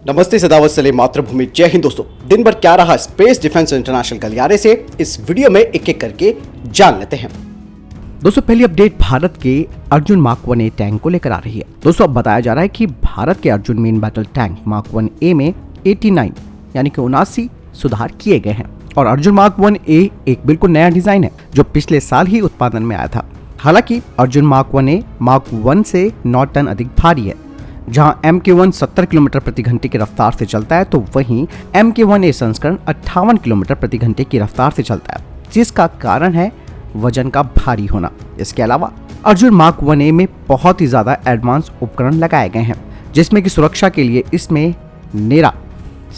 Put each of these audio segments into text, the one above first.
नमस्ते, सदावत सले मातृभूमि, जय हिंद। दोस्तों, दिन भर क्या रहा स्पेस डिफेंस इंटरनेशनल गलियारे से, इस वीडियो में एक एक करके जान लेते हैं। दोस्तों, पहली अपडेट भारत के अर्जुन मार्क 1A टैंक को लेकर आ रही है। दोस्तों, अब बताया जा रहा है कि भारत के Arjun main battle tank mark 1A में 89 यानी कि 79 सुधार किए गए हैं और अर्जुन मार्क 1A एक बिल्कुल नया डिजाइन है जो पिछले साल ही उत्पादन में आया था। हालांकि अर्जुन मार्क 1A मार्क 1 से 9 टन अधिक भारी है। जहां MK1 70 किलोमीटर प्रति घंटे की रफ्तार से चलता है, तो वहीं MK1A संस्करण 58 किलोमीटर प्रति घंटे की रफ्तार से चलता है, जिसका कारण है वजन का भारी होना। इसके अलावा अर्जुन मार्क 1A में बहुत ही ज्यादा एडवांस उपकरण लगाए गए हैं, जिसमें कि सुरक्षा के लिए इसमें नेरा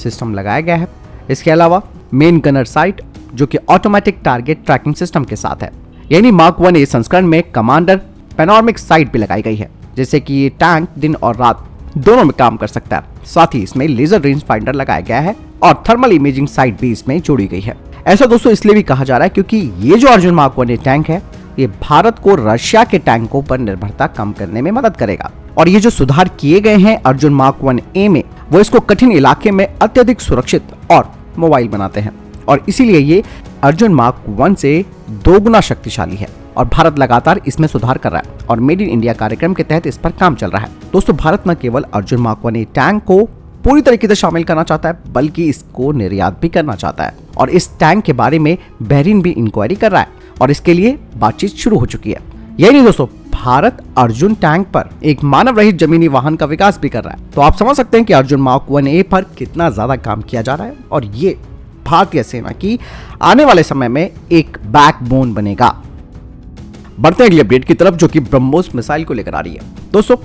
सिस्टम लगाया गया है। इसके अलावा मेन गनर साइट जो कि ऑटोमेटिक टारगेट ट्रैकिंग सिस्टम के साथ है, यानी मार्क 1A संस्करण में कमांडर पैनोरामिक साइट भी लगाई गई है, जिससे कि ये टैंक दिन और रात दोनों में काम कर सकता है। साथ ही इसमें लेजर रेंज फाइंडर लगाया गया है और थर्मल इमेजिंग साइट भी इसमें जोड़ी गई है। ऐसा दोस्तों इसलिए भी कहा जा रहा है क्योंकि ये जो अर्जुन मार्क 1A टैंक है, ये भारत को रशिया के टैंकों पर निर्भरता कम करने में मदद करेगा। और ये जो सुधार किए गए हैं अर्जुन मार्क 1A में, वो इसको कठिन इलाके में अत्यधिक सुरक्षित और मोबाइल बनाते हैं और इसीलिए ये अर्जुन मार्क 1 से 2 गुना शक्तिशाली है और भारत लगातार इसमें सुधार कर रहा है और मेड इन इंडिया कार्यक्रम के तहत इस पर काम चल रहा है। दोस्तों, भारत न केवल अर्जुन मार्क 1A टैंक को पूरी तरीके से शामिल करना चाहता है, बल्कि इसको निर्यात भी करना चाहता है और इस टैंक के बारे में बहरीन भी इंक्वायरी कर रहा है और इसके लिए बातचीत शुरू हो चुकी है। यही नहीं दोस्तों, भारत अर्जुन टैंक पर एक मानव रहित जमीनी वाहन का विकास भी कर रहा है। तो आप समझ सकते हैं कि अर्जुन मार्क 1A पर कितना ज्यादा काम किया जा रहा है और ये भारतीय सेना की आने वाले समय में एक बैकबोन बनेगा। बढ़ते हैं अगली अपडेट की तरफ, जो कि ब्रह्मोस मिसाइल को लेकर आ रही है। दोस्तों,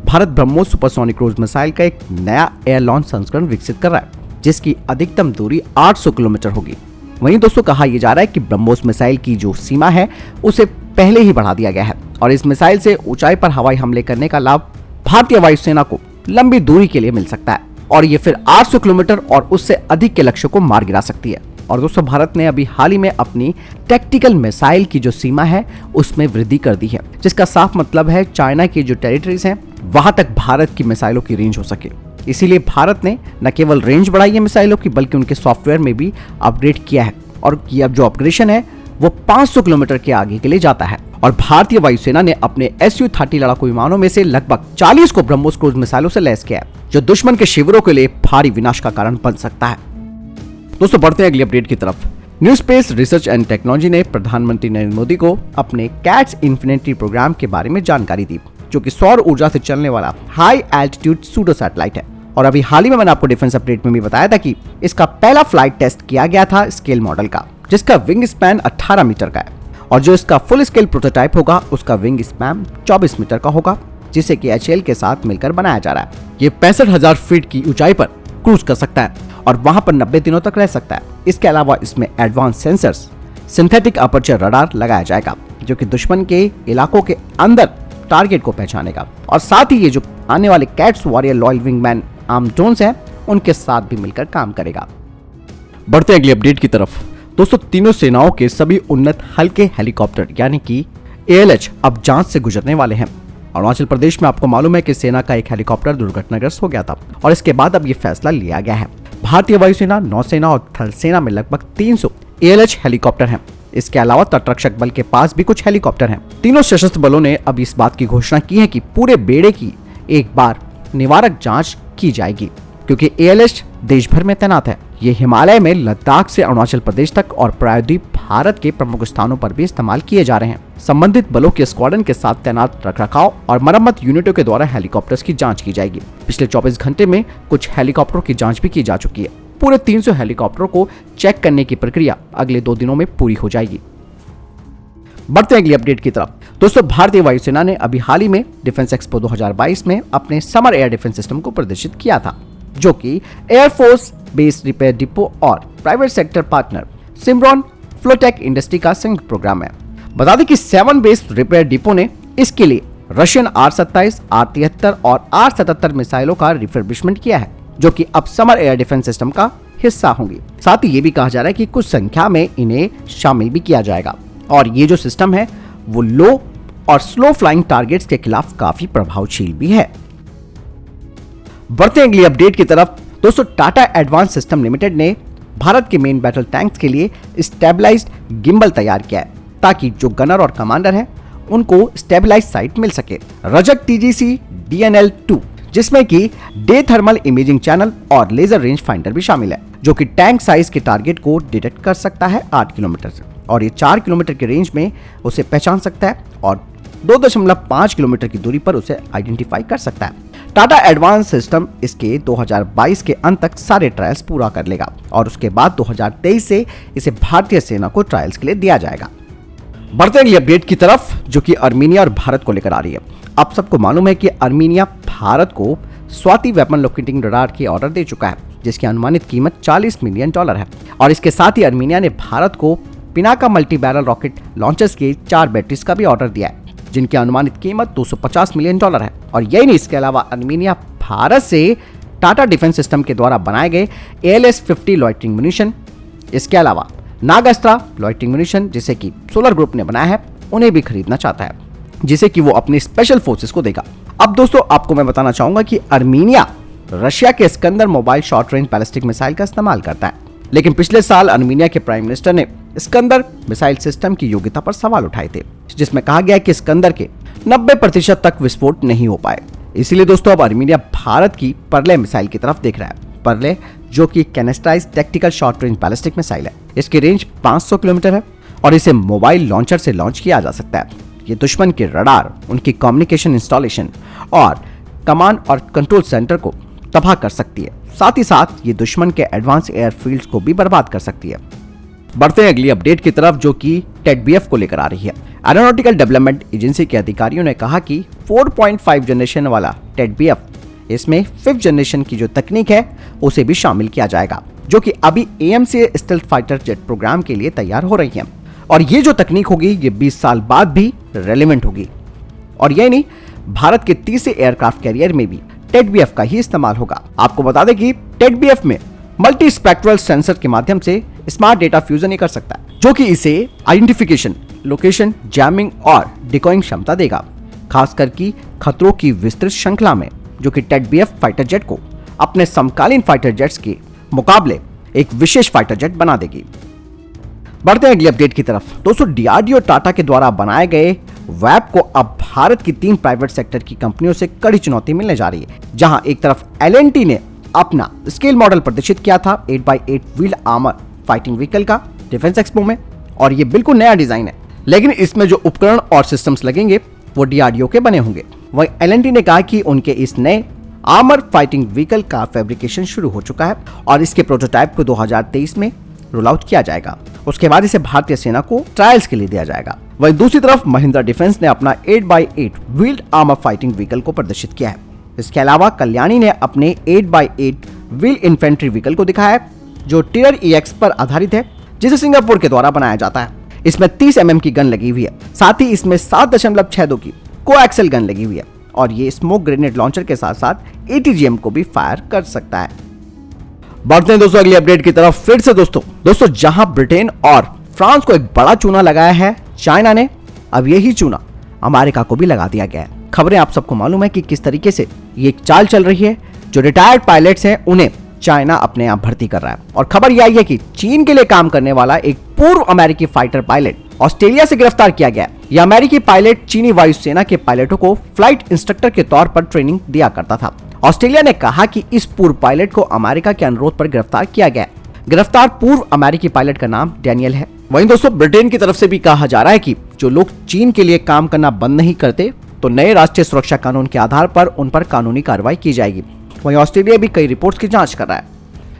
Bharat BrahMos supersonic cruise missile का एक नया एयर लॉन्च संस्करण विकसित कर रहा है, जिसकी अधिकतम दूरी 800 किलोमीटर होगी। वहीं दोस्तों कहा यह जा रहा है कि ब्रह्मोस मिसाइल की जो सीमा है उसे पहले ही बढ़ा दिया गया है और इस मिसाइल से ऊंचाई पर हवाई हमले करने का लाभ भारतीय वायुसेना को लंबी दूरी के लिए मिल सकता है और ये फिर 800 किलोमीटर और उससे अधिक के लक्ष्य को मार गिरा सकती है। और दोस्तों, भारत ने अभी हाल ही में अपनी टैक्टिकल मिसाइल की जो सीमा है उसमें वृद्धि कर दी है, जिसका साफ मतलब है चाइना की जो टेरिटरीज हैं वहां तक भारत की मिसाइलों की रेंज हो सके। इसीलिए भारत ने न केवल रेंज बढ़ाई है मिसाइलों की, बल्कि उनके सॉफ्टवेयर में भी अपग्रेड किया है और ये अब जो अपग्रेडेशन है वो 500 किलोमीटर के आगे के लिए जाता है। और भारतीय वायुसेना ने अपने Su-30 लड़ाकू विमानों में से लगभग 40 को ब्रह्मोस क्रूज मिसाइलों से लैस किया है, जो दुश्मन के शिविरों के लिए भारी विनाश का कारण बन सकता है। दोस्तों, बढ़ते हैं अगली अपडेट की तरफ। New space research and technology ने प्रधानमंत्री नरेंद्र मोदी को अपने कैट्स इन्फिनिटी प्रोग्राम के बारे में जानकारी दी, जो कि सौर ऊर्जा से चलने वाला हाई एल्टीट्यूड सूडो सैटेलाइट है। और अभी हाल ही में मैंने आपको डिफेंस अपडेट में भी बताया था कि इसका पहला फ्लाइट टेस्ट किया गया था स्केल मॉडल का, जिसका विंग स्पैन 18 मीटर का है और जो इसका फुल स्केल प्रोटोटाइप होगा उसका विंग स्पैन 24 मीटर का होगा, जिसे कि HAL के साथ मिलकर बनाया जा रहा है। ये 65,000 फीट की ऊंचाई पर क्रूज कर सकता है और वहां पर 90 दिनों तक रह सकता है। इसके अलावा इसमें advance sensors, synthetic aperture radar लगाया जाएगा, जो कि दुश्मन के इलाकों के अंदर टारगेट को पहचानेगा और साथ ही ये जो आने वाले cats warrior loyal wingman arm drones हैं उनके साथ भी मिलकर काम करेगा। बढ़ते अगली अपडेट की तरफ। दोस्तों, तीनों सेनाओं के सभी उन्नत हल्के हेलीकॉप्टर यानी कि ALH अब जांच से गुजरने वाले हैं। अरुणाचल प्रदेश में आपको मालूम है कि सेना का एक हेलीकॉप्टर दुर्घटनाग्रस्त हो गया था और इसके बाद अब ये फैसला लिया गया है। भारतीय वायुसेना, नौसेना और थल सेना में लगभग 300 ALH हेलीकॉप्टर हैं। इसके अलावा तटरक्षक बल के पास भी कुछ हेलीकॉप्टर हैं। तीनों सशस्त्र बलों ने अब इस बात की घोषणा की है कि पूरे बेड़े की एक बार निवारक जांच की जाएगी, क्योंकि ALH देश भर में तैनात है। ये हिमालय में लद्दाख से अरुणाचल प्रदेश तक और प्रायद्वीप भारत के प्रमुख स्थानों पर भी इस्तेमाल किए जा रहे हैं। संबंधित बलों के स्क्वाड्रन के साथ तैनात रखरखाव और मरम्मत यूनिटों के द्वारा हेलीकॉप्टर्स की जांच की जाएगी। पिछले 24 घंटे में कुछ हेलीकॉप्टरों की जांच भी की जा चुकी है। पूरे 300 हेलीकॉप्टरों को चेक करने की प्रक्रिया अगले 2 दिनों में पूरी हो जाएगी। बढ़ते हैं अगली अपडेट की तरफ। दोस्तों, भारतीय वायुसेना ने अभी हाल ही में डिफेंस एक्सपो 2022 में अपने समर एयर डिफेंस सिस्टम को प्रदर्शित किया था, जो कि एयरफोर्स बेस रिपेयर डिपो और private sector partner Simran Flotech industry का संयुक्त प्रोग्राम है। बता दें कि 7 बेस रिपेयर डिपो ने इसके लिए रशियन R-27, R-73 और R-77 मिसाइलों का रिफर्बिशमेंट किया है, जो कि अब समर एयर डिफेंस सिस्टम का हिस्सा होंगी। साथ ही ये भी कहा जा रहा है कि कुछ संख्या में इन्हें शामिल भी किया जाएगा और ये जो सिस्टम है वो लो और स्लो फ्लाइंग टारगेट्स के खिलाफ काफी प्रभावशील भी है। बढ़ते हैं अगली अपडेट की तरफ। दोस्तों टाटा एडवांस सिस्टम लिमिटेड ने भारत के मेन बैटल टैंक्स के लिए स्टेबलाइज्ड गिम्बल तैयार किया है ताकि जो गनर और कमांडर हैं उनको स्टेबलाइज साइट मिल सके। रजक TGC DNL-2 जिसमें कि डे थर्मल इमेजिंग चैनल और लेजर रेंज फाइंडर भी शामिल है, जो कि टैंक साइज के टारगेट को डिटेक्ट कर सकता है 8 किलोमीटर से, और ये 4 किलोमीटर के रेंज में उसे पहचान सकता है और 2.5 किलोमीटर की दूरी पर उसे आइडेंटिफाई कर सकता है। टाटा एडवांस सिस्टम इसके 2022 के अंत तक सारे ट्रायल्स पूरा कर लेगा और उसके बाद 2023 से इसे भारतीय सेना को ट्रायल्स के लिए दिया जाएगा। बढ़ते हैं अगली अपडेट की तरफ, जो कि आर्मीनिया और भारत को लेकर आ रही है। आप सबको मालूम है कि आर्मीनिया भारत को स्वाति वेपन लोकेटिंग रडार की ऑर्डर दे चुका है, जिसकी अनुमानित कीमत $40 मिलियन है, और इसके साथ ही आर्मीनिया ने भारत को Pinaka multi barrel rocket launchers के 4 बैटरीज का भी ऑर्डर दिया है, जिनकी अनुमानित कीमत $250 मिलियन है। और यही नहीं, इसके अलावा आर्मीनिया भारत से टाटा डिफेंस सिस्टम के द्वारा बनाए गए ALS-50 लॉइटरिंग म्यूनिशन, इसके अलावा नागास्त्रा लॉइटरिंग म्यूनिशन जिसे कि सोलर ग्रुप ने बनाया है, उन्हें भी खरीदना चाहता है, जिसे कि वो अपनी स्पेशल फोर्सेस को देगा। अब दोस्तों आपको मैं बताना चाहूंगा कि आर्मीनिया रशिया के Iskander mobile short range ballistic missile का इस्तेमाल करता है, लेकिन पिछले साल आर्मीनिया के प्राइम मिनिस्टर ने स्कंदर मिसाइल सिस्टम की योग्यता पर सवाल उठाए थे, जिसमें कहा गया कि स्कंदर के 90% तक विस्फोट नहीं हो पाए। इसीलिए दोस्तों अब आर्मीनिया भारत की परले मिसाइल की तरफ देख रहा है। परले जो कि canisterised tactical short range ballistic missile है, इसकी रेंज 500 किलोमीटर है और इसे मोबाइल लॉन्चर से लॉन्च किया जा सकता है। ये दुश्मन के रडार, उनकी कम्युनिकेशन इंस्टॉलेशन और कमांड और कंट्रोल सेंटर को तबाह कर सकती है। साथ ही साथ ये दुश्मन के एडवांस एयरफील्ड्स को भी बर्बाद कर सकती है। बढ़ते हैं अगली अपडेट की तरफ, जो कि टेडबीएफ को लेकर आ रही है। एरोनॉटिकल डेवलपमेंट एजेंसी के अधिकारियों ने कहा कि 4.5 जनरेशन वाला टेडबीएफ, इसमें 5th जनरेशन की जो तकनीक है उसे भी शामिल किया जाएगा, जो कि अभी AMC stealth fighter jet programme के लिए तैयार हो रही है। और ये जो तकनीक होगी ये 20 साल बाद भी रेलेवेंट होगी। और यही नहीं, भारत के तीसरे एयरक्राफ्ट कैरियर में भी टेडबीएफ का ही इस्तेमाल होगा। आपको बता दें कि टेडबीएफ में मल्टी स्पेक्ट्रल सेंसर के माध्यम से स्मार्ट डेटा फ्यूजन कर सकता है, जो कि इसे आइडेंटिफिकेशन, लोकेशन, जैमिंग और डिकॉइंग क्षमता देगा, खासकर की खतरों की विस्तृत श्रृंखला में, जो कि टेडबीएफ फाइटर जेट को अपने समकालीन फाइटर जेट्स के मुकाबले एक विशेष फाइटर जेट बना देगी। बढ़ते हैं अगली अपडेट की तरफ। दोस्तों DRDO टाटा के द्वारा बनाए गए वैप को अब भारत की 3 प्राइवेट सेक्टर की कंपनियों से कड़ी चुनौती मिलने जा रही है, जहां एक तरफ L&T ने अपना स्केल मॉडल प्रदर्शित किया था 8x8 wheeled armour fighting vehicle का डिफेंस एक्सपो में, और ये बिल्कुल नया डिजाइन है, लेकिन इसमें जो उपकरण और सिस्टम्स लगेंगे वो DRDO के बने होंगे। वहीं L&T ने कहा कि उनके इस नए आर्मर फाइटिंग व्हीकल का फैब्रिकेशन शुरू हो चुका है और इसके प्रोटोटाइप को 2023 में रोल आउट किया जाएगा। उसके बाद इसे भारतीय सेना को ट्रायल्स के लिए दिया जाएगा। वहीं दूसरी तरफ महिंद्रा डिफेंस ने अपना 8x8 wheeled armour fighting vehicle को प्रदर्शित किया है। इसके अलावा कल्याणी ने अपने 8x8 व्हील इन्फेंट्री व्हीकल को दिखाया है, जो टियर EX पर आधारित है, जिसे सिंगापुर के द्वारा बनाया जाता है। इसमें 30 mm की गन लगी हुई है, साथ ही इसमें 7.62 की कोएक्सियल गन लगी हुई है और ये स्मोक ग्रेनेड लॉन्चर के साथ साथ ATGM को भी फायर कर सकता है। बढ़ते हैं दोस्तों अगली अपडेट की तरफ। फिर से दोस्तों जहां ब्रिटेन और फ्रांस को एक बड़ा चूना लगाया है चाइना ने, अब यही चूना अमेरिका को भी लगा दिया गया है। खबरें आप सबको मालूम है कि किस तरीके से ये एक चाल चल रही है। जो रिटायर्ड पायलट्स हैं उन्हें चाइना अपने आप भर्ती कर रहा है, और खबर यह आई है कि चीन के लिए काम करने वाला एक पूर्व अमेरिकी फाइटर पायलट ऑस्ट्रेलिया से गिरफ्तार किया गया। यह अमेरिकी पायलट चीनी वायुसेना के पायलटों को फ्लाइट इंस्ट्रक्टर के तौर पर ट्रेनिंग दिया करता था। ऑस्ट्रेलिया ने कहा कि इस पूर्व पायलट को अमेरिका के अनुरोध पर गिरफ्तार किया गया। गिरफ्तार पूर्व अमेरिकी पायलट का नाम डैनियल है। वहीं दोस्तों ब्रिटेन की तरफ से भी कहा जा रहा है कि जो लोग चीन के लिए काम करना बंद नहीं करते तो नए राष्ट्रीय सुरक्षा कानून के आधार पर उन पर कानूनी कार्रवाई की जाएगी। वहीं ऑस्ट्रेलिया भी कई रिपोर्ट्स की जांच कर रहा है,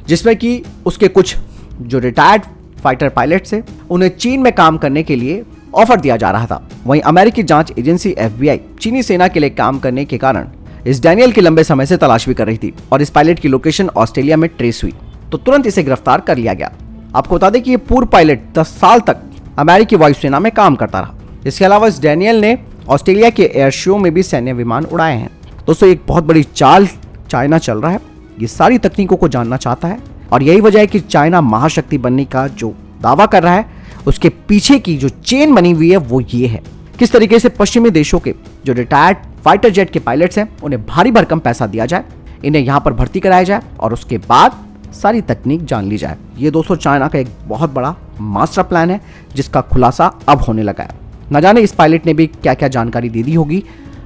जिसमें कि उसके कुछ जो रिटायर्ड फाइटर पायलट्स हैं उन्हें चीन में काम करने के लिए ऑफर दिया जा रहा था। वहीं अमेरिकी जांच एजेंसी FBI चीनी सेना के लिए काम करने के कारण इस डैनियल की लंबे समय से तलाश भी कर रही थी और इस पायलट की लोकेशन ऑस्ट्रेलिया में ट्रेस हुई तो तुरंत इसे गिरफ्तार कर लिया गया। आपको बता दें कि ये पूर्व पायलट 10 साल तक अमेरिकी वायुसेना में काम करता रहा। इसके अलावा इस डैनियल ने ऑस्ट्रेलिया के एयर शो में भी सैन्य विमान उड़ाए हैं। दोस्तों एक बहुत बड़ी चाल चाइना चल रहा है, ये सारी तकनीकों को जानना चाहता है और यही वजह है कि चाइना महाशक्ति बनने का जो दावा कर रहा है उसके पीछे की जो चेन बनी हुई है वो ये है, किस तरीके से पश्चिमी देशों के जो रिटायर्ड फाइटर जेट के पायलट्स हैं उन्हें भारी भरकम पैसा दिया जाए, इन्हें यहाँ पर भर्ती कराया जाए और उसके बाद सारी तकनीक जान ली जाए। ये दोस्तों चाइना का एक बहुत बड़ा मास्टर प्लान है जिसका खुलासा अब होने लगा है। न जाने इस पायलट ने भी क्या क्या जानकारी दे दी होगी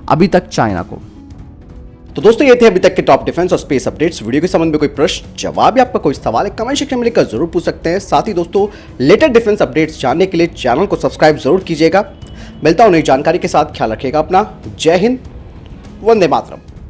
अभी तक चाइना को। तो दोस्तों ये थे अभी तक के टॉप डिफेंस और स्पेस अपडेट्स। वीडियो के संबंध में कोई प्रश्न, जवाब या आपका कोई सवाल है कमेंट सेक्शन में लिखकर जरूर पूछ सकते हैं। साथ ही दोस्तों लेटेस्ट डिफेंस अपडेट्स जानने के लिए चैनल को सब्सक्राइब जरूर कीजिएगा। मिलता हूं नई जानकारी के साथ, ख्याल रखिएगा अपना। जय हिंद, वंदे मातरम।